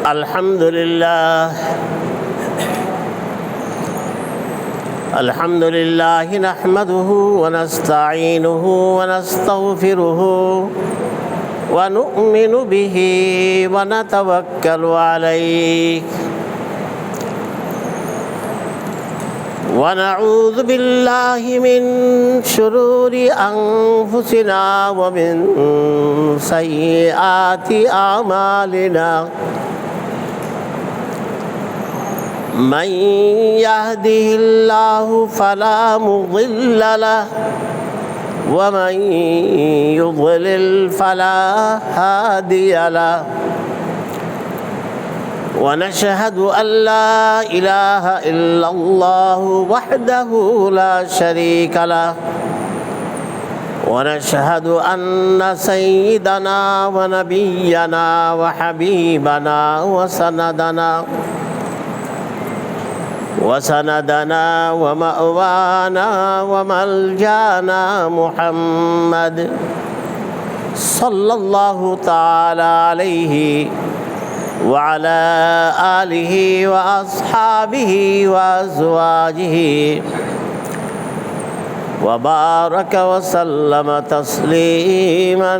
الحمد لله نحمده ونستعينه ونستغفره ونؤمن به ونتوكل عليه ونعوذ بالله من شرور أنفسنا ومن سيئات أعمالنا من يهده الله فلا مضل له ومن يضلل فلا هادي له ونشهد أن لا إله إلا الله وحده لا شريك له ونشهد أن سيدنا ونبينا وحبيبنا وسندنا ومأوانا وملجانا محمد صلى الله تعالى عليه وعلى آله وأصحابه وأزواجه وبارك وسلم تسليما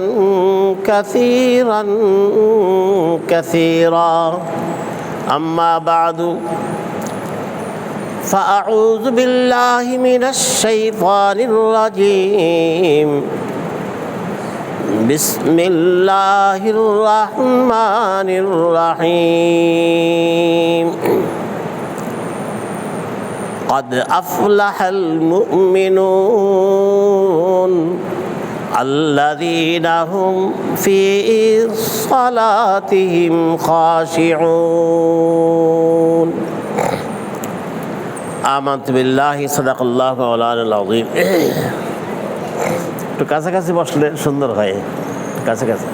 كثيرا كثيرا أما بعد فأعوذ بالله من الشيطان الرجيم بسم الله الرحمن الرحيم قد أفلح المؤمنون الذين هم في صلاتهم خاشعون آمنت بالله صدق الله مولانا العظيم একটু কাছাকাছি বসলে সুন্দর হয় কাছাকাছি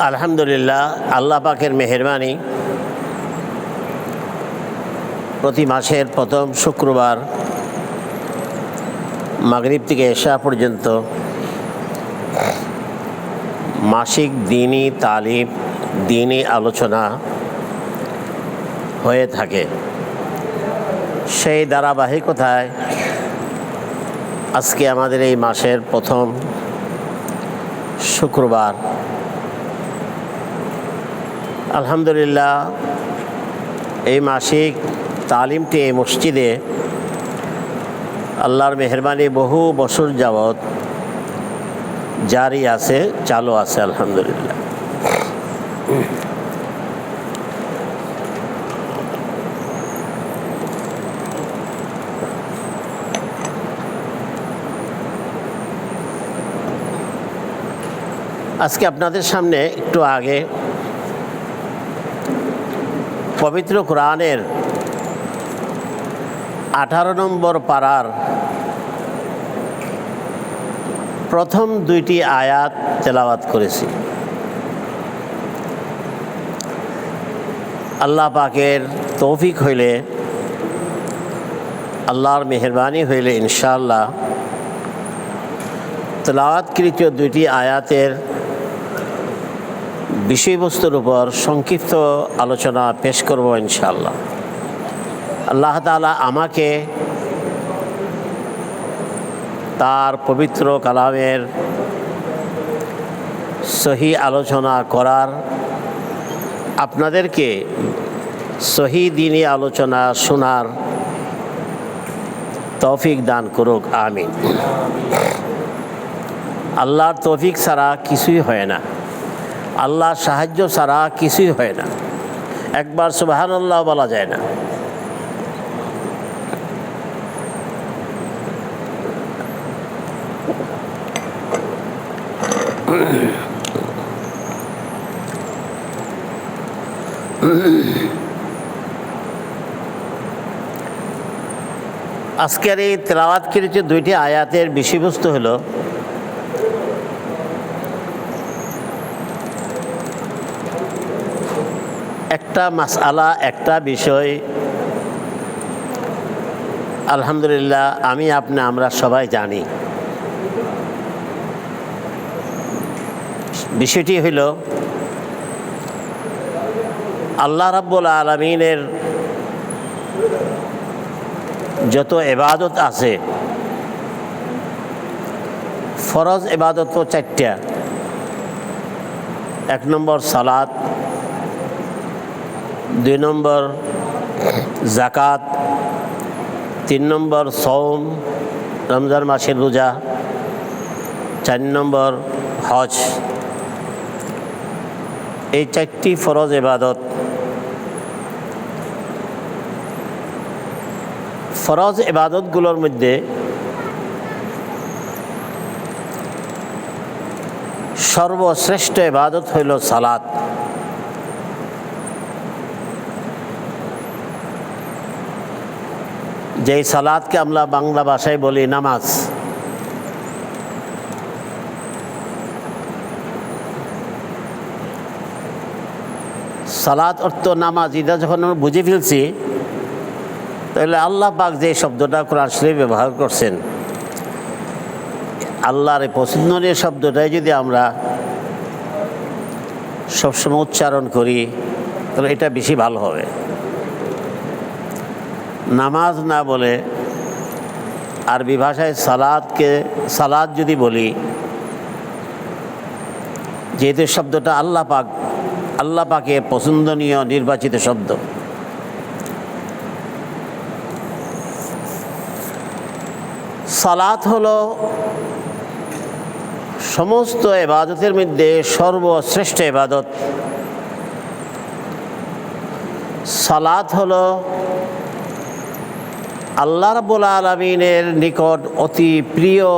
আলহামদুলিল্লাহ, আল্লাহ পাকের মেহেরবানি প্রতি মাসের প্রথম শুক্রবার মাগরিব থেকে এশা পর্যন্ত মাসিক দ্বীনি তালিম, দ্বীনি আলোচনা হয়ে থাকে। সেই ধারাবাহিকতায় আজকে আমাদের এই মাসের প্রথম শুক্রবার আলহামদুলিল্লাহ এই মাসিক তালিমটি এই মসজিদে আল্লাহর মেহেরবানি বহু বছর যাবৎ জারি আছে, চালু আছে আলহামদুলিল্লাহ। আজকে আপনাদের সামনে একটু আগে পবিত্র কোরআনের 18 নম্বর পারার প্রথম দুইটি আয়াত তেলাওয়াত করেছি। আল্লাহ পাকের তৌফিক হইলে, আল্লাহর মেহেরবানি হইলে ইনশাআল্লাহ তেলাওয়াতকৃত দুইটি আয়াতের বিষয়বস্তুর উপর সংক্ষিপ্ত আলোচনা পেশ করব ইনশাআল্লাহ। আল্লাহ তাআলা আমাকে তার পবিত্র কালামের সহি আলোচনা করার, আপনাদেরকে সহি দ্বীনি আলোচনা শোনার তৌফিক দান করুক, আমিন। আল্লাহর তৌফিক ছাড়া কিছুই হয় না, আল্লাহর সাহায্য ছাড়া কিছুই হয় না। একবার সুবহানাল্লাহ বলা যায় না। আজকের এই তেলাওয়াতকৃত দুইটি আয়াতের বিষয়বস্তু হলো একটা মাসআলা, একটা বিষয় আলহামদুলিল্লাহ আমরা সবাই জানি। বিষয়টি হইল আল্লাহ রাব্বুল আলামিনের যত ইবাদত আছে, ফরজ ইবাদত তো 4টা। 1 নম্বর সালাত, 2 নম্বর যাকাত, 3 নম্বর সওম, রমজান মাসের রোজা, 4 নম্বর হজ। এই 4টি ফরজ ইবাদত। ফরজ ইবাদতগুলোর মধ্যে সর্বশ্রেষ্ঠ ইবাদত হইল সালাত। যেই সালাতকে আমরা বাংলা ভাষায় বলি নামাজ। সালাত অর্থ নামাজ, এটা যখন আমরা বুঝে ফেলছি, তাহলে আল্লাহ পাক যে শব্দটা কোরআন শরীফে ব্যবহার করছেন, আল্লাহর এই পছন্দনীয় শব্দটাই যদি আমরা সবসময় উচ্চারণ করি, তাহলে এটা বেশি ভালো হবে। নামাজ না বলে আরবি ভাষায় সালাত যদি বলি, যেহেতু শব্দটা আল্লাহ পাকের পছন্দনীয় নির্বাচিত শব্দ। সালাত হলো সমস্ত ইবাদতের মধ্যে সর্বশ্রেষ্ঠ ইবাদত। সালাত হলো আল্লাহ রাব্বুল আলামিনের নিকট অতি প্রিয়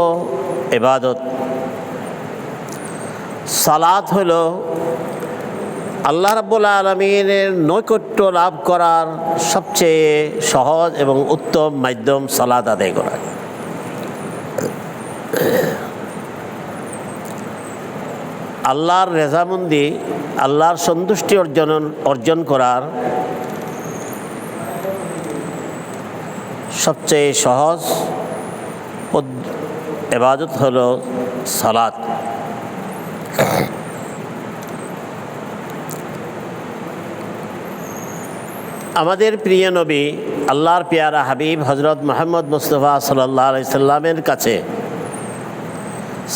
ইবাদত। সালাত হলো আল্লাহ রাব্বুল আলামিনের নৈকট্য লাভ করার সবচেয়ে সহজ এবং উত্তম মাধ্যম সালাত আদায় করা। আল্লাহর রেজামন্দি, আল্লাহর সন্তুষ্টি অর্জন করার সবচেয়ে সহজ ইবাদত হলো সালাত। আমাদের প্রিয় নবী, আল্লাহর পেয়ারা হাবিব হযরত মুহাম্মদ মুস্তাফা সাল্লাল্লাহু আলাইহি সাল্লামের কাছে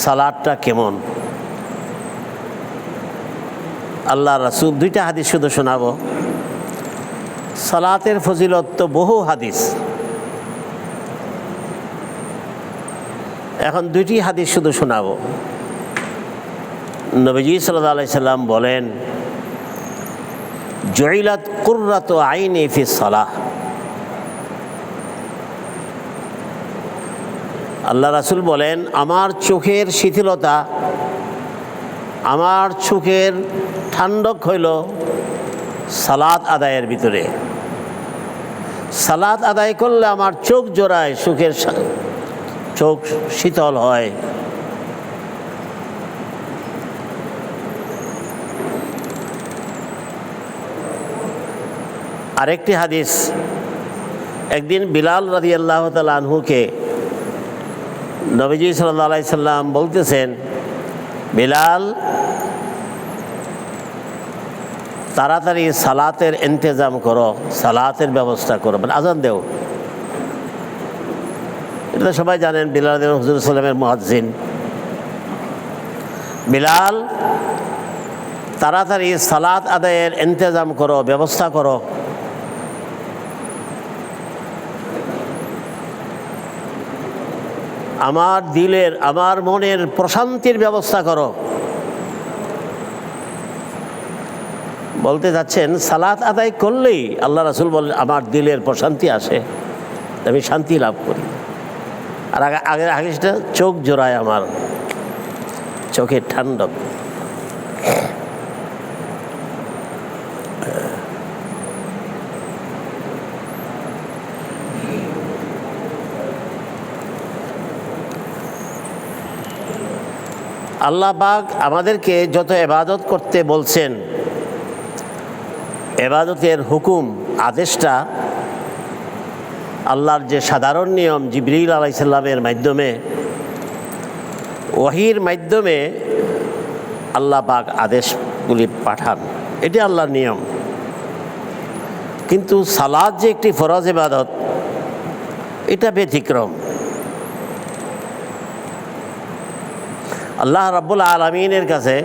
সালাতটা কেমন, আল্লাহ রাসূল 2টা হাদিস শুধু শোনাবো। সালাতের ফজিলত তো বহু হাদিস, এখন 2টি হাদিস শুধু শোনাবো। নবীজি সাল্লাল্লাহু আলাইহি সাল্লাম বলেন, জুইলাত কুররাতু আইনি ফিস সালাহ। আল্লাহ রাসূল বলেন, আমার চোখের শিথিলতা, আমার চোখের ঠান্ডক হইল সালাত আদায়ের ভিতরে। সালাত আদায় করলে আমার চোখ জোড়ায়, চোখ শীতল হয়। আরেকটি হাদিস, একদিন বিলাল রাদিয়াল্লাহু তাআলা আনহুকে নবীজি সাল্লাল্লাহু আলাইহি সাল্লাম বলতেছেন, বিলাল তাড়াতাড়ি সালাতের ইন্তজাম করো, সালাতের ব্যবস্থা করো, মানে আজান দেও। এটা তো সবাই জানেন, বিলাল হুজুর সাল্লামের মুয়াজ্জিন। বিলাল তাড়াতাড়ি সালাত আদায়ের ইন্তজাম করো, ব্যবস্থা করো। আমার দিলের, আমার মনের প্রশান্তির ব্যবস্থা করো। বলতে যাচ্ছেন, সালাত আদায় করলেই আল্লাহ রাসূল বলেন আমার দিলের প্রশান্তি আসে, আমি শান্তি লাভ করি। আর আগে সেটা চোখ জোড়ায়, আমার চোখের ঠান্ডক। আল্লাহ পাক আমাদেরকে যত ইবাদত করতে বলছেন, ইবাদতের হুকুম, আদেশটা আল্লাহর যে সাধারণ নিয়ম জিবরিল আলাইহিস সালামের মাধ্যমে, ওহীর মাধ্যমে আল্লাহ পাক আদেশগুলি পাঠান, এটি আল্লাহর নিয়ম। কিন্তু সালাত যে একটি ফরজ ইবাদত, এটা ব্যতিক্রম। আল্লাহ রাব্বুল আলামিনের কাছে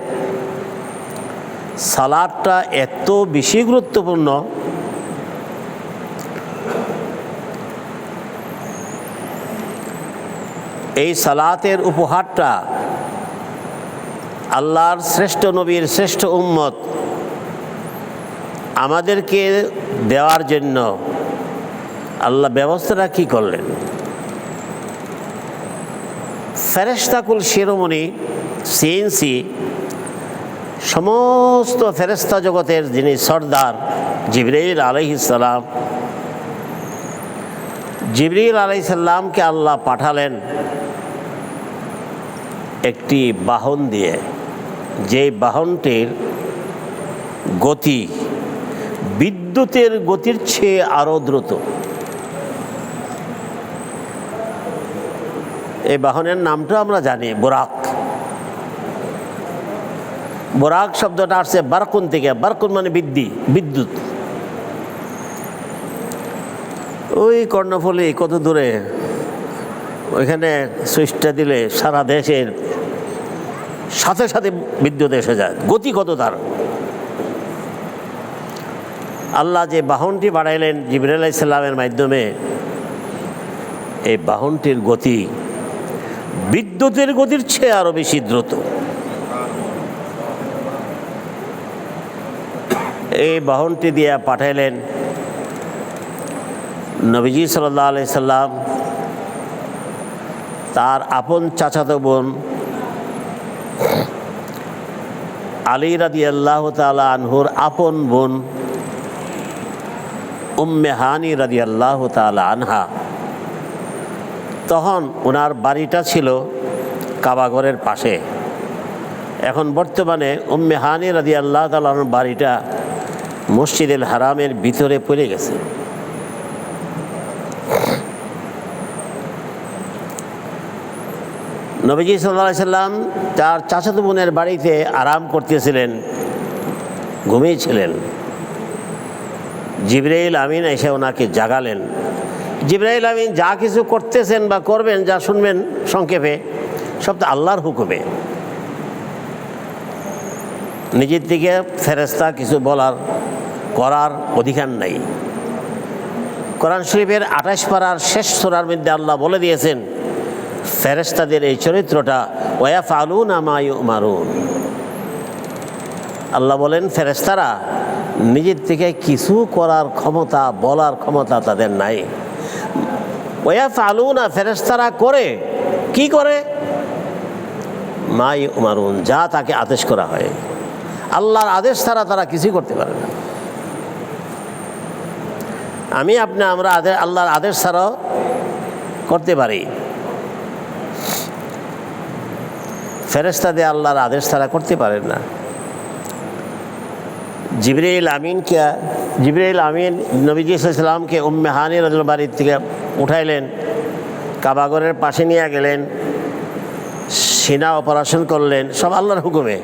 সালাতটা এত বেশি গুরুত্বপূর্ণ, এই সালাতের উপহারটা আল্লাহর শ্রেষ্ঠ নবীর শ্রেষ্ঠ উম্মত আমাদেরকে দেওয়ার জন্য আল্লাহ ব্যবস্থাটা কি করলেন। ফেরেশতাকুল শিরোমণি সিএনসি, সমস্ত ফেরেশতা জগতের যিনি সর্দার জিবরাইল আলাইহিস সালাম, জিবরিল আলাইহিস সালামকে আল্লাহ পাঠালেন একটি বাহন দিয়ে, যে বাহনটির গতি বিদ্যুতের গতির চেয়ে আরও দ্রুত। এই বাহনের নামটা আমরা জানি বুরাক। বুরাক শব্দটা আসছে বারকুন থেকে। বারকুন মানে বিদ্যুৎ। ওই কর্ণফুলী কত দূরে, ওইখানে সুইচটা দিলে সারা দেশের সাথে সাথে বিদ্যুৎ এসে যায়। গতি কত তার! আল্লাহ যে বাহনটি বাড়াইলেন জিবরাইল আলাইহিস সালামের মাধ্যমে, এই বাহনটির গতি বিদ্যুতের গতির চেয়ে আরো বেশি দ্রুত। এই বাহনটি দিয়ে পাঠাইলেন নবীজি সাল্লাল্লাহু আলাইহি সাল্লাম, তার আপন চাচাতো বোন আলী রাদিয়াল্লাহু তাআলা আনহুর আপন বোন উম্মে হানি রাদিয়াল্লাহু তাআলা আনহা। তখন ওনার বাড়িটা ছিল কাবাঘরের পাশে। এখন বর্তমানে উম্মে হানি রাদিয়াল্লাহু তাআলা আনহুর বাড়িটা মসজিদুল হারামের ভিতরে পড়ে গেছে। নবীজি সাল্লাল্লাহু আলাইহি সাল্লাম তার চাচাতো বোনের বাড়িতে আরাম করতেছিলেন, ঘুমিয়েছিলেন। জিবরাইল আমিন এসে ওনাকে জাগালেন। জিবরাইল আমিন যা কিছু করতেছেন বা করবেন, যা শুনবেন সংক্ষেপে, সব তো আল্লাহর হুকুমে। নিজের থেকে ফেরেশতা কিছু বলার করার অধিকার নাই। কোরআন শরীফের 28 পারার শেষ সূরার মধ্যে আল্লাহ বলে দিয়েছেন ফেরেশতাদের এই চরিত্রটা, ওয়ায়াফআলুনা মা ইউমারুন। আল্লাহ বলেন ফেরেশতারা নিজের থেকে কিছু করার ক্ষমতা, বলার ক্ষমতা তাদের নাই। ওয়ায়াফআলুনা, ফেরেশতারা করে, কি করে? মা ইউমারুন, যা তাকে আদেশ করা হয়। আল্লাহর আদেশ ছাড়া তারা কিছুই করতে পারে না। আমরা আল্লাহর আদেশ ছাড়াও করতে পারি, ফেরেশতাদের আল্লাহর আদেশ ছাড়া করতে পারেন না। জিবরাইল আমিন নবীজি সাল্লাল্লাহু আলাইহি সাল্লামকে উম্মে হানি রাদিয়াল্লাহু বাড়ির থেকে উঠাইলেন, কাবাঘরের পাশে নিয়ে গেলেন, সিনা অপারেশন করলেন, সব আল্লাহর হুকুমে।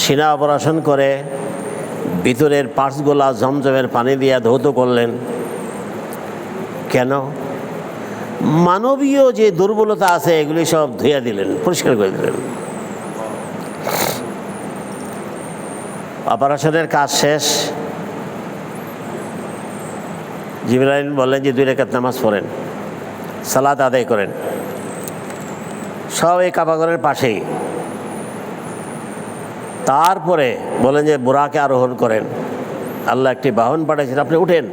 সিনা অপারেশন করে ভিতরের পার্টসগুলা জমজমের পানি দিয়ে ধৌত করলেন। কেন? মানবীয় যে দুর্বলতা আছে এগুলি সব ধুয়ে দিলেন, পরিষ্কার করে দিলেন। অপারেশনের কাজ শেষ। জিবরাইল বললেন যে 2 রাকাত নামাজ পড়েন, সালাত আদায় করেন। সব এই কাবাঘরের পাশেই। তারপরে বলেন যে বুরাকে আরোহণ করেন। আল্লাহ একটি বাহন পাঠিয়েছেন, আপনি উঠেন।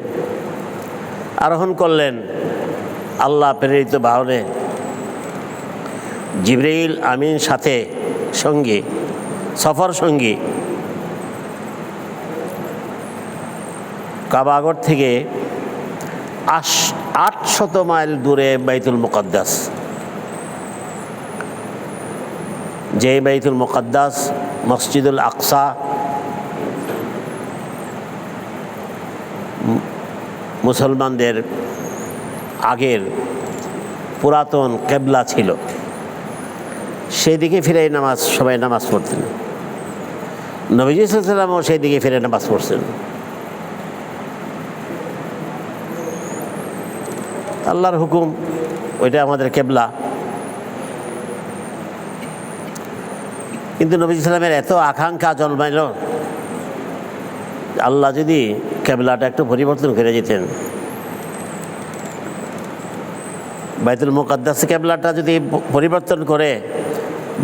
আরোহণ করলেন আল্লাহ প্রেরিত বাহনে। জিবরাইল আমিন সাথে সঙ্গী, সফর সঙ্গী। কাবাঘর থেকে 800 মাইল দূরে বাইতুল মুকাদ্দাস, যে বাইতুল মুকাদ্দাস মসজিদুল আকসা মুসলমানদের আগের পুরাতন কেবলা ছিল, সেই দিকে ফিরে সবাই নামাজ পড়তেন। নবীজি সাল্লাল্লাহু আলাইহি ওয়াসাল্লামও সেই দিকে ফিরে নামাজ পড়ছেন। আল্লাহর হুকুম, ওইটা আমাদের কেবলা। কিন্তু নবী সাল্লামের এত আকাঙ্ক্ষা জন্মাইল, আল্লাহ যদি কেবলাটা একটু পরিবর্তন করে যেতেন, বাইতুল মুকাদ্দাস কেবলাটা যদি পরিবর্তন করে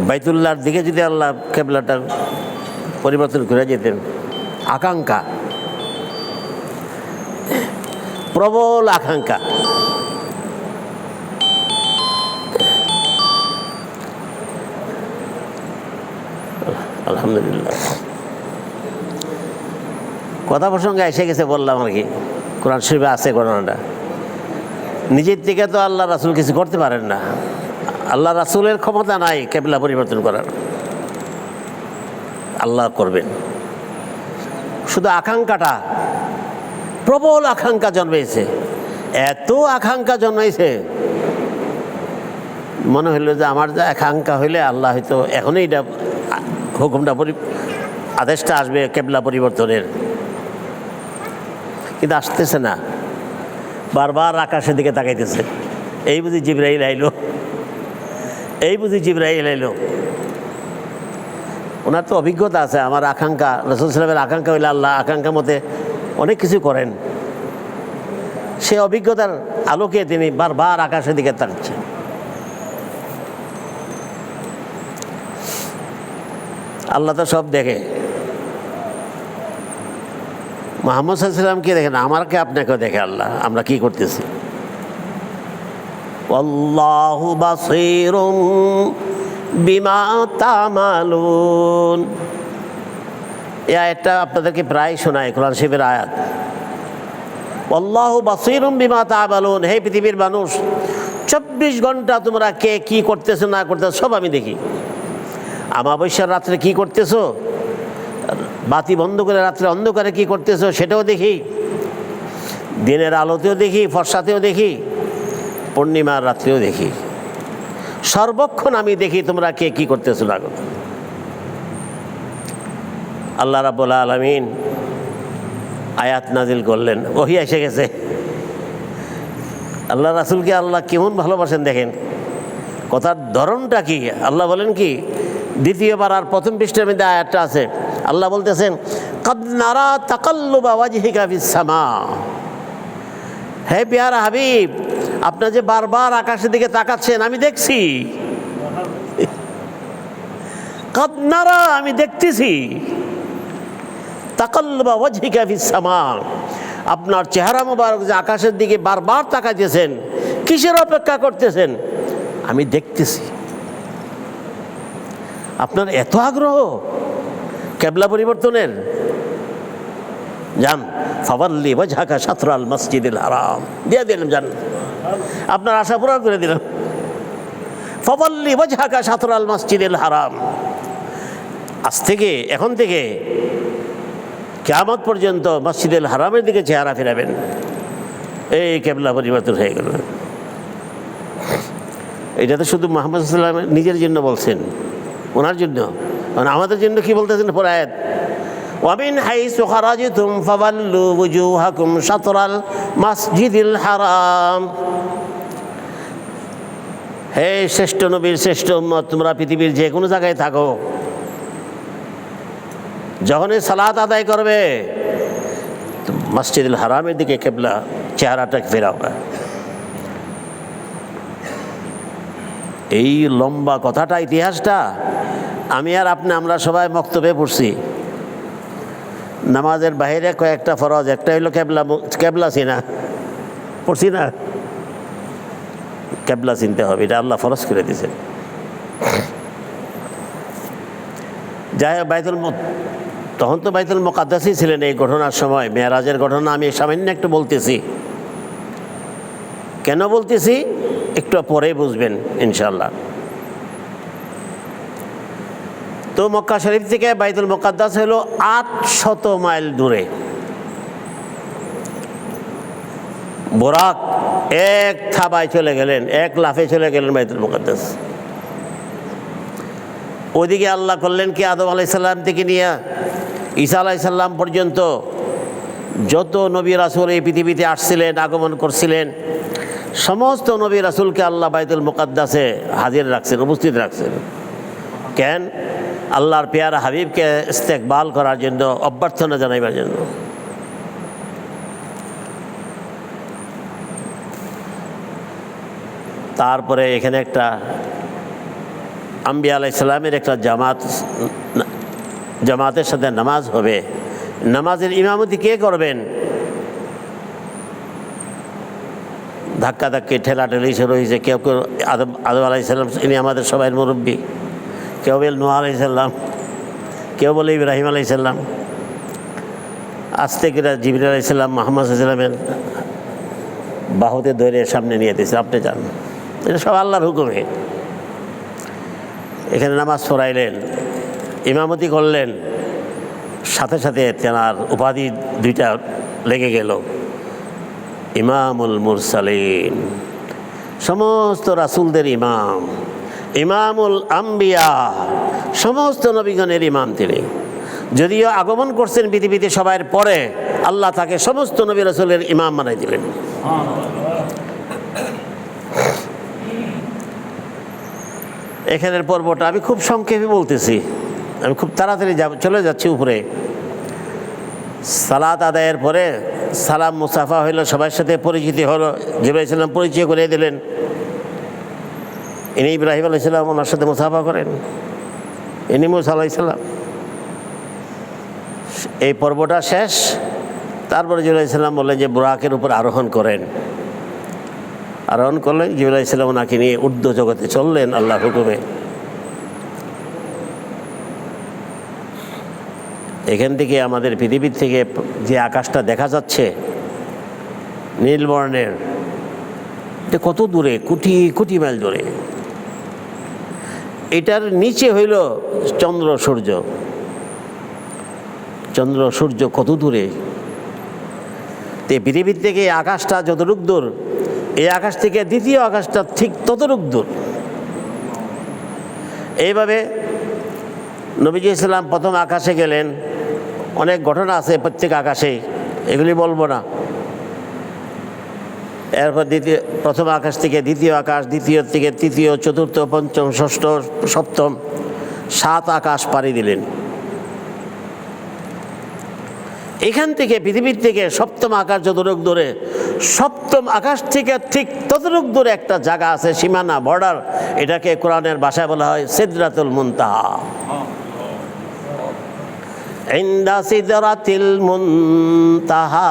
বাইতুল্লাহর দিকে যদি আল্লাহ কেবলাটা পরিবর্তন করে যেতেন, আকাঙ্ক্ষা, প্রবল আকাঙ্ক্ষা। আলহামদুলিল্লাহ। কথা প্রসঙ্গে এসে গেছে, বললাম আর কি, কোরআন শরীফে আছে ঘটনাটা। নিজের থেকে তো আল্লাহ রাসূল কিছু করতে পারেন না, আল্লাহ রাসূলের ক্ষমতা নাই কেবলা পরিবর্তন করার, আল্লাহ করবেন। শুধু আকাঙ্ক্ষাটা, প্রবল আকাঙ্ক্ষা জন্মেছে, এত আকাঙ্ক্ষা জন্মাইছে, মনে হইল যে আমার যা আকাঙ্ক্ষা হইলে আল্লাহ হয়তো এখনই এটা হুকুমটা আদেশটা আসবে কেবলা পরিবর্তনের, কিন্তু আসতেছে না। বারবার আকাশের দিকে তাকাইতেছে, এই বুঝি জিবরাইল আইলো, এই বুঝি জিবরাইল আইলো। ওনার তো অভিজ্ঞতা আছে, আমার আকাঙ্ক্ষা, রাসূল সাল্লাল্লাহু আলাইহি ওয়াসাল্লামের আকাঙ্ক্ষা হইলে আল্লাহ আকাঙ্ক্ষা মতে অনেক কিছু করেন। সেই অভিজ্ঞতার আলোকে তিনি বারবার আকাশের দিকে তাকাচ্ছেন। আল্লাহ তো সব দেখে, মুহাম্মদ সাল্লাল্লাহু আলাইহি ওয়াসাল্লামকে দেখে না, আমাকে আপনাকেও দেখে আল্লাহ, আমরা কি করতেছি। আল্লাহু বাসীরুম বিমা তা'মালুন, এই আয়াতটা আপনাদেরকে প্রায় শোনায়, কোরআন শরীফের আয়াত। আল্লাহু বাসীরুম বিমা তা'মালুন, হে পৃথিবীর মানুষ, 24 ঘন্টা তোমরা কে কি করতেছো না করতেছো সব আমি দেখি। আমাবস্যার রাত্রে কি করতেছো, বাতি বন্ধ করে রাত্রে অন্ধকারে কি করতেছো সেটাও দেখি, দিনের আলোতেও দেখি, ফর্সাতেও দেখি, পূর্ণিমার রাত্রেও দেখি, সর্বক্ষণ আমি দেখি তোমরা কে কি করতেছো না করতেছো। আল্লাহ রাব্বুল আলামিন আয়াত নাজিল করলেন, ওহী এসে গেছে। আল্লাহ রাসূলকে আল্লাহ কেমন ভালোবাসেন দেখেন, কথার ধরনটা কি। আল্লাহ বলেন কি, দ্বিতীয়বার আর প্রথম পৃষ্ঠার মধ্যে আয়াতটা আছে, আল্লাহ বলতেছেন, কাদ নারা তাকাল্লুবা ওয়াজহিকা ফিস সামা, হে প্যারা হাবিব, আপনি যে বারবার আকাশের দিকে তাকাচ্ছেন আমি দেখছি। কাদ নারা, আমি দেখতেছি, তাকাল্লুবা ওয়াজহিকা ফিস সামা, আপনার চেহারা মোবারক যে আকাশের দিকে বারবার তাকাইতেছেন, কিসের অপেক্ষা করতেছেন আমি দেখতেছি। আপনার এত আগ্রহ কেবলা পরিবর্তনের, যান ফাওয়াল্লি ওয়াজহাকা শাতরাল মসজিদিল হারাম, দিয়ে দিলাম, যান আপনার আশা পূরণ করে দিলাম। ফাওয়াল্লি ওয়াজহাকা শাতরাল মসজিদিল হারাম, আজ থেকে, এখন থেকে কিয়ামত পর্যন্ত মসজিদুল হারামের দিকে চেহারা ফেরাবেন। এই কেবলা পরিবর্তন হয়ে গেল। এটা তো শুধু মুহাম্মদ সাল্লাল্লাহু আলাইহি ওয়াসাল্লাম নিজের জন্য বলছেন, ওনার জন্য, মানে আমাদের জন্য কি বলতেছেন পরে আয়াত, ওয়ামিন হাইসু খারাজতুম ফাওয়াল্লু ওয়ুজুহাকুম শাতরাল মসজিদিল হারাম, হে শ্রেষ্ঠ নবীর শ্রেষ্ঠ উম্মত, তোমরা পৃথিবীর যে কোনো জায়গায় থাকো, যখনই সালাত আদায় করবে মসজিদুল হারামের দিকে কেবলা চেহারাটা ফেরাবে। এই লম্বা কথাটা, ইতিহাসটা আমি আর আপনি আমরা সবাই মক্তবে পড়ছি। নামাজের বাইরে কয়েকটা ফরজ, একটা হইল কেবলা চিনা, পড়ছি না, কেবলা চিনতে হবে, এটা আল্লাহ ফরজ করে দিয়েছেন। যাই হোক, তখন তো বাইতুল মুকাদ্দাসই ছিলেন এই ঘটনার সময়, মেরাজের ঘটনা আমি সামান্য একটু বলতেছি। কেন বলতেছি একটু পরে বুঝবেন ইনশাল্লাহ। তো মক্কা শরীফ থেকে বাইতুল মুকাদ্দাস হলো 800 মাইল দূরে। বোরাক এক থাবায় চলে গেলেন, এক লাফে চলে গেলেন বাইতুল মুকাদ্দাস। ওদিকে আল্লাহ করলেন কি, আদম আলাইসাল্লাম থেকে নিয়ে ঈসা আলাইসাল্লাম পর্যন্ত যত নবী রাসূল এই পৃথিবীতে আসছিলেন, আগমন করছিলেন, সমস্ত নবী রাসূলকে আল্লাহ বাইতুল মুকাদ্দাসে হাজির রাখছেন, উপস্থিত রাখছেন। কেন? আল্লাহর পেয়ারা হাবিবকে ইস্তেকবাল করার জন্য, অভ্যর্থনা জানাইবার জন্য। তারপরে এখানে একটা আম্বিয়া আলাইহিস সালামের একটা জামাতের সাথে নামাজ হবে। নামাজের ইমামতি কে করবেন? ধাক্কাধাক্কি ঠেলাঠেলি শুরু হয়েছে। কেউ কেউ আদম আলাইহিস সালাম, ইনি আমাদের সবাই মুরব্বী, কেউ বলে নূহ আলাইহিস সালাম, কেউ বলে ইব্রাহিম আলাইহিস সালাম, আস্তে করে জিবরিল আলাইহিস সালাম মুহাম্মদ সাল্লাল্লাহু আলাইহি ওয়াসাল্লামের বাহুতে ধরে সামনে নিয়ে দিয়েছে, আপনি যান। এটা সব আল্লাহর হুকুমে। এখানে নামাজ পড়াইলেন, ইমামতি করলেন, সাথে সাথে তেনার উপাধি দুইটা লেগে গেল, ইমামুল মুরসালিন, সমস্ত রাসূলদের ইমাম, ইমামুল আম্বিয়া, সমস্ত নবীগণের ইমাম তিনি। যদিও আগমন করছেন পৃথিবীতে সবার পরে, আল্লাহ তাকে সমস্ত নবী রাসূলের ইমাম বানাই দিলেন। এখানের পর্বটা আমি খুব সংক্ষেপে বলতেছি, আমি খুব তাড়াতাড়ি চলে যাচ্ছি উপরে। সালাত আদায়ের পরে সালাম মুসাফা হইল, সবার সাথে পরিচিতি হলো, জিবরাইল আলাইহিস সালাম পরিচয় করে দিলেন। ইনি ইব্রাহিম আলাইহিস সালাম, ওনার সাথে মুসাফা করেন, ইনি মূসা আলাইহিস সালাম। এই পর্বটা শেষ। তারপরে জিবরাইল আলাইহিস সালাম বললেন যে বুরাকের উপর আরোহণ করেন। আরোহণ করলেন, জিবরাইল আলাইহিস সালাম ওনাকে নিয়ে ঊর্ধ্ব জগতে চললেন আল্লাহর হুকুমে। এখান থেকে আমাদের পৃথিবীর থেকে যে আকাশটা দেখা যাচ্ছে নীলবর্ণের, এটা কত দূরে, কোটি কোটি মাইল দূরে। এটার নিচে হইল চন্দ্র সূর্য। চন্দ্র সূর্য কত দূরে। তো পৃথিবীর থেকে এই আকাশটা যতটুক দূর, এই আকাশ থেকে দ্বিতীয় আকাশটা ঠিক ততটুক দূর। এইভাবে নবীজি ইসলাম প্রথম আকাশে গেলেন। অনেক ঘটনা আছে প্রত্যেক আকাশে, এগুলি বলবো না। এরপর প্রথম আকাশ থেকে দ্বিতীয় আকাশ, দ্বিতীয় থেকে তৃতীয়, চতুর্থ, পঞ্চম, ষষ্ঠ, সপ্তম, 7 আকাশ পাড়ি দিলেন। এখান থেকে পৃথিবীর থেকে সপ্তম আকাশ যতটুক দূরে, সপ্তম আকাশ থেকে ঠিক ততটুক দূরে একটা জায়গা আছে, সীমানা, বর্ডার। এটাকে কোরআনের ভাষায় বলা হয় সিদরাতুল মুনতাহা। ইনদা সিদরাতিল মুনতাহা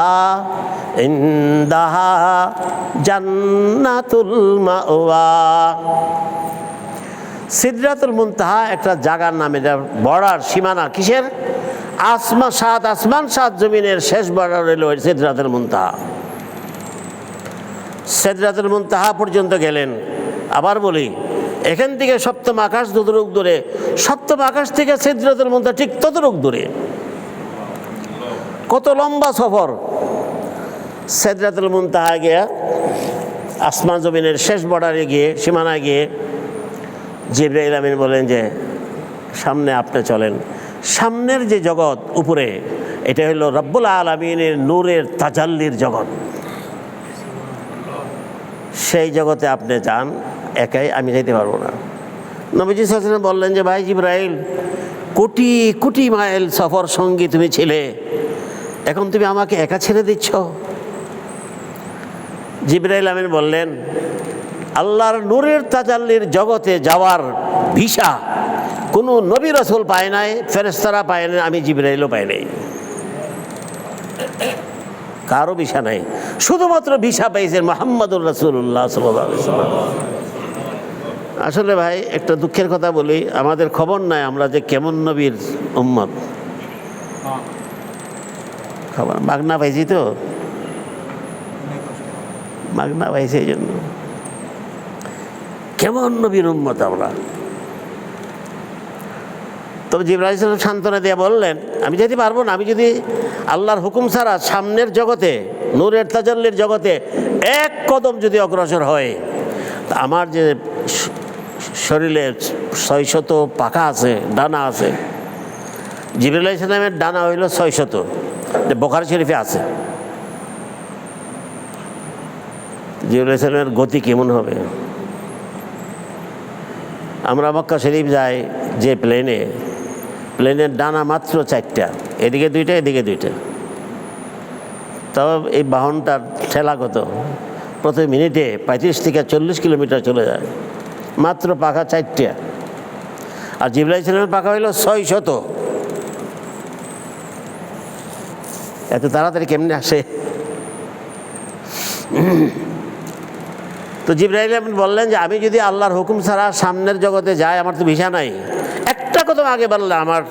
ইনদাহা জান্নাতুল মাওয়া। সিদরাতুল মুনতাহা একটা জায়গার নাম, এটা বর্ডার, সীমানা। কিসের? 7 আসমান 7 জমিনের শেষ বর্ডার হইল সিদরাতুল মুনতাহা। সিদরাতুল মুনতাহা পর্যন্ত গেলেন। আবার বলি, এখান থেকে সপ্তম আকাশ যতটুক দূরে, সপ্তম আকাশ থেকে সিদরাতুল মুনতাহা ঠিক ততটুক দূরে। কত লম্বা সফর। সিদরাতুল মুনতাহা গিয়ে, আসমান জমিনের শেষ বর্ডারে গিয়ে, সীমানায় গিয়ে জিবরাইল আমিন বলেন যে সামনে আপনি চলেন। সামনের যে জগৎ উপরে, এটা হলো রব্বুল আলামিনের নূরের তাজাল্লির জগৎ। সেই জগতে আপনি যান, একাই, আমি যেতে পারবো না। নবীজি সাল্লাল্লাহু আলাইহি ওয়াসাল্লাম বললেন যে ভাই জিবরাইল, কোটি কোটি মাইল সফর সঙ্গী তুমি ছিলে, এখন তুমি আমাকে একা ছেড়ে দিচ্ছ। জিবরাইল আমিন বললেন, আল্লাহর নূরের তাজাল্লির জগতে যাওয়ার ভিসা কোনো নবী রাসূল পায় নাই, ফেরেশতারা পায় নাই, আমি জিবরাইলও পাই নাই। কারো ভিসা নাই, শুধুমাত্র ভিসা পাইছেন মুহাম্মদুর রাসূলুল্লাহ সাল্লাল্লাহু আলাইহি ওয়াসাল্লাম। আসলে ভাই একটা দুঃখের কথা বলি, আমাদের খবর নাই আমরা যে কেমন নবীর উম্মত। খবর মাগনা পাইছি, তো মাগনা পাইছি, এই জন্য কেমন নবীর উম্মত আমরা। তবে জিবরাইল সাহেব সান্ত্বনা দিয়ে বললেন, আমি যেতে পারবো না, আমি যদি আল্লাহর হুকুম ছাড়া সামনের জগতে, নূরের তাজাল্লির জগতে এক কদম যদি অগ্রসর হয়, তা আমার যে শরীরে 600 পাখা আছে, ডানা আছে, জিবরাইল আলাইহিস সালামের ডানা হইল 600, বুখারী শরীফে আছে। জিবরাইল আলাইহিস সালামের গতি কেমন হবে? আমরা মক্কা শরীফ যাই যে প্লেনের ডানা মাত্র 4টা, এদিকে 2টা এদিকে 2টা। তবে এই বাহনটার ঠেলা কত? প্রতি মিনিটে 35 থেকে 40 কিলোমিটার চলে যায়, মাত্র পাখা 4টা। আর জিবরাইল আলাইহিস সালামের পাখা হইল 600। এত তাড়াতাড়ি কেমনে আসে? তো জিবরাইল বললেন যে আমি যদি আল্লাহর হুকুম ছাড়া সামনের জগতে যাই, আমার তো ভিসা নাই, একটা কদম আগে বললে আমার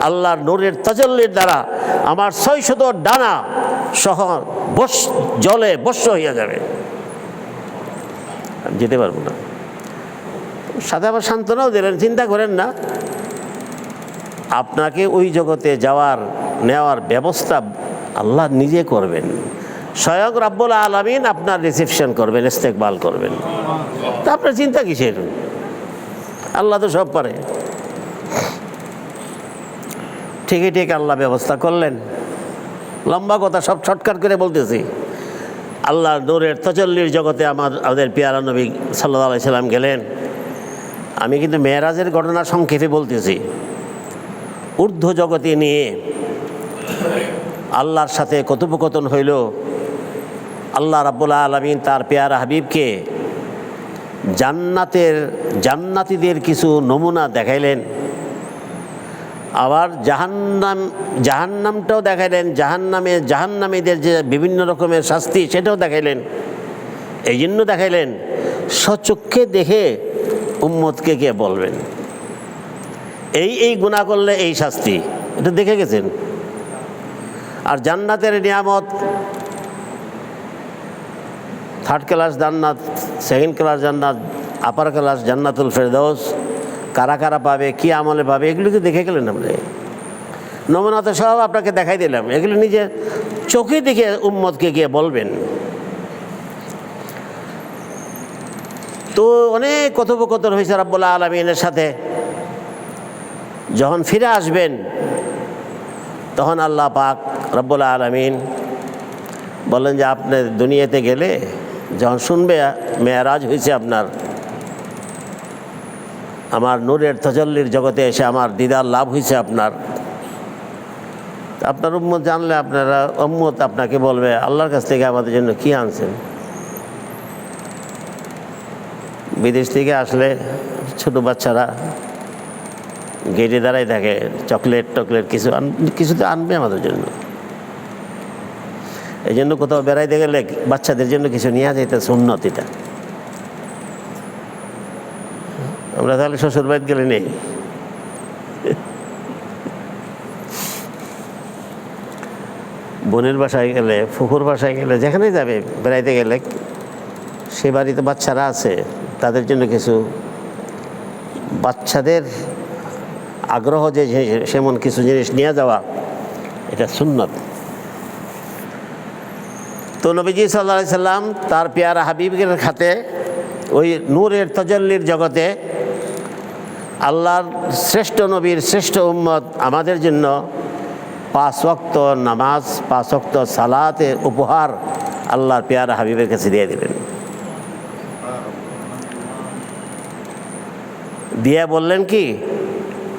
আল্লাহর নূরের তাজাল্লির দ্বারা আমার 600 ডানা সহ জলে বস্য হইয়া যাবে, আমি যেতে পারবো না। সাথে আবার সান্ত্বনাও দিলেন, চিন্তা করেন না, আপনাকে ওই জগতে নেওয়ার ব্যবস্থা আল্লাহ নিজে করবেন। স্বয়ং রাব্বুল আলামিন আপনার রিসেপশন করবেন, ইস্তেকবাল করবেন। তা আপনার চিন্তা কিসের? আল্লাহ তো সব পারে। ঠিকই ঠিক আল্লাহ ব্যবস্থা করলেন। লম্বা কথা, সব শর্টকাট করে বলতেছি। আল্লাহর নূরের তাজাল্লির জগতে আমাদের পেয়ারা নবী সাল্লাল্লাহু আলাইহি সাল্লাম গেলেন। আমি কিন্তু মেরাজের ঘটনা সংক্ষেপে বলতেছি। ঊর্ধ্ব জগতে নিয়ে আল্লাহর সাথে কথোপকথন হইল। আল্লাহ রাব্বুল আলামিন তার পেয়ারা হাবিবকে জান্নাতীদের কিছু নমুনা দেখাইলেন, আবার জাহান্নামটাও দেখাইলেন। জাহান্নামীদের যে বিভিন্ন রকমের শাস্তি, সেটাও দেখাইলেন। এই জন্য দেখাইলেন স্বচক্ষে দেখে উম্মতকে কে বলবেন এই গুনাহ করলে এই শাস্তি, এটা দেখে গেছেন। আর জান্নাতের নিয়ামত, 3rd ক্লাস জান্নাত, 2nd ক্লাস জান্নাত, আপার ক্লাস জান্নাতুল ফেরদাউস, কারা কারা পাবে, কি আমলে পাবে, এগুলো তো দেখে গেলেন। আমরা নমুনা তো সব আপনাকে দেখাই দিলাম, এগুলো নিজে চোখে দেখে উম্মতকে গিয়ে বলবেন। তো অনেক কথোপকথন হয়েছে রাব্বুল আলামিনের সাথে। যখন ফিরে আসবেন তখন আল্লাহ পাক রাব্বুল আলামিন বলেন যে আপনি দুনিয়াতে গেলে যখন শুনবে মেরাজ হয়েছে আপনার, আমার নূরের তাজাল্লির জগতে এসে আমার দিদার লাভ হয়েছে আপনার উম্মত জানলে উম্মত আপনাকে বলবে আল্লাহর কাছ থেকে আমাদের জন্য কি আনছেন। বিদেশ থেকে আসলে ছোট বাচ্চারা গেটে দাঁড়াই থাকে, চকলেট কিছু তো আনবে আমাদের জন্য। এই জন্য কোথাও বেড়াইতে গেলে বাচ্চাদের জন্য কিছু নিয়ে যাইতে সুন্নত। এটা আমরা তাহলে শ্বশুর বাড়িতে গেলে নেই, বোনের বাসায় গেলে, ফুফুর বাসায় গেলে, যেখানেই যাবে বেড়াইতে গেলে, সে বাড়িতে বাচ্চারা আছে, তাদের জন্য কিছু বাচ্চাদের আগ্রহ যে সেমন কিছু জিনিস নিয়ে যাওয়া, এটা সুন্নত। তো নবীজি সাল্লাল্লাহু আলাইহি সাল্লাম তার পেয়ারা হাবিবের খাতে ওই নূরের তাজাল্লির জগতে আল্লাহর শ্রেষ্ঠ নবীর শ্রেষ্ঠ উম্মত আমাদের জন্য 5 ওয়াক্ত নামাজ, 5 ওয়াক্ত সালাতের উপহার আল্লাহর পেয়ারা হাবিবের কাছে দিয়ে দিলেন। দিয়ে বললেন কি,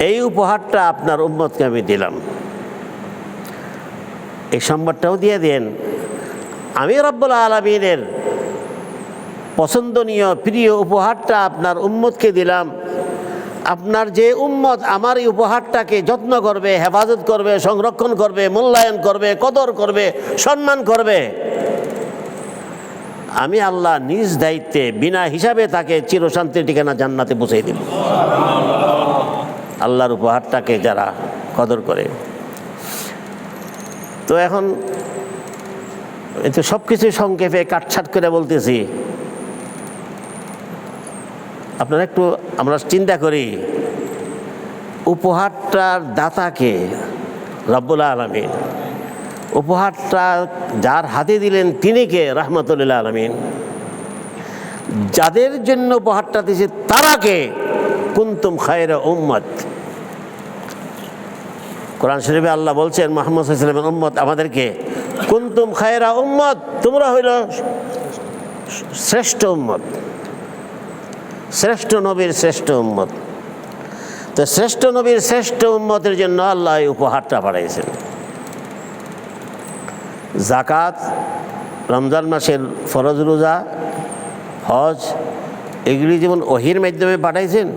এই উপহারটা আপনার উম্মতকে আমি দিলাম, এই সংবাদটাও দিয়ে দেন। আমি রব্বুল আলামিনের পছন্দনীয় প্রিয় উপহারটা আপনার উম্মতকে দিলাম। আপনার যে উম্মত আমার এই উপহারটাকে যত্ন করবে, হেফাজত করবে, সংরক্ষণ করবে, মূল্যায়ন করবে, কদর করবে, সম্মান করবে, আমি আল্লাহ নিজ দায়িত্বে বিনা হিসাবে তাকে চিরশান্তির ঠিকানা জান্নাতে পৌঁছে দিব। আল্লাহর উপহারটাকে যারা কদর করে। তো এখন সব কিছু সংক্ষেপে কাটছাট করে বলতেছি, আপনারা একটু আমরা চিন্তা করি, উপহারটার দাতাকে রব্বুল আলামিন, উপহারটা যার হাতে দিলেন তিনি কে? রাহমাতুল লিল আলামিন। যাদের জন্য উপহারটা দিয়েছে তারা কে? কুনতুম খায়রা উম্মাত। কোরআন শরীফে আল্লাহ বলছেন মুহাম্মদ সাল্লাল্লাহু আলাইহি ওয়াসাল্লামের উম্মত আমাদেরকে, কুনতুম খায়রা উম্মাত, তোমরা হইল শ্রেষ্ঠ উম্মত, শ্রেষ্ঠ নবীর শ্রেষ্ঠ উম্মত। তো শ্রেষ্ঠ নবীর শ্রেষ্ঠ উম্মতের জন্য আল্লাহ এই উপহারটা পাঠাইছেন। যাকাত, রমজান মাসের ফরজ রোজা, হজ, এগুলি যেমন ওহির মাধ্যমে পাঠাইছেন,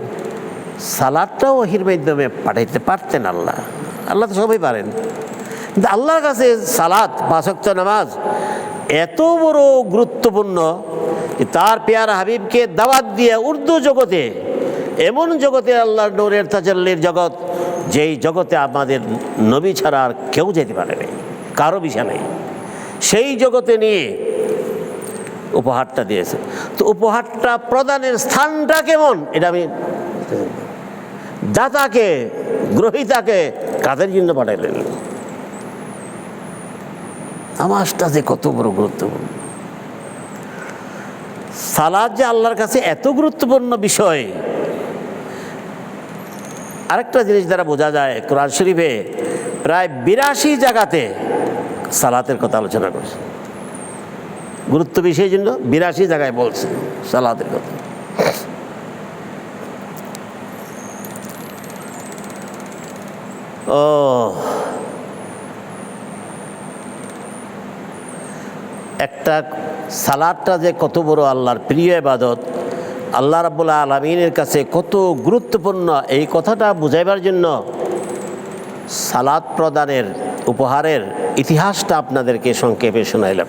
সালাদটাও ওহির মাধ্যমে পাঠাইতে পারতেন আল্লাহ। আল্লাহ তো সবই পারেন, কিন্তু আল্লাহর কাছে সালাত, 5 ওয়াক্ত নামাজ এত বড় গুরুত্বপূর্ণ যে তার পেয়ারা হাবিবকে দাওয়াত দিয়ে উর্দু জগতে, এমন জগতে আল্লাহর নূরের তাজাল্লির জগৎ, যেই জগতে আমাদের নবী ছাড়া আর কেউ যেতে পারে নাই, কারো বিষয় নেই, সেই জগতে নিয়ে উপহারটা দিয়েছে। তো উপহারটা প্রদানের স্থানটা কেমন, এটা আমি দাতাকে, গ্রহীতাকে কাদের জন্য পাঠাইলেন? নামাজটা যে কত বড় গুরুত্বপূর্ণ। সালাত যে আল্লাহর কাছে এত গুরুত্বপূর্ণ বিষয়, আরেকটা জিনিস দ্বারা বোঝা যায়, কোরআন শরীফে প্রায় 82 জায়গাতে সালাতের কথা আলোচনা করছে। গুরুত্ব বিষয়ের জন্য 82 জায়গায় বলছে সালাতের কথা। ও একটা সালাতটা যে কত বড় আল্লাহর প্রিয় ইবাদত, আল্লাহ রাব্বুল আলামিনের কাছে কত গুরুত্বপূর্ণ, এই কথাটা বুঝাইবার জন্য সালাত প্রদানের উপহারের ইতিহাসটা আপনাদেরকে সংক্ষেপে শোনাইলাম।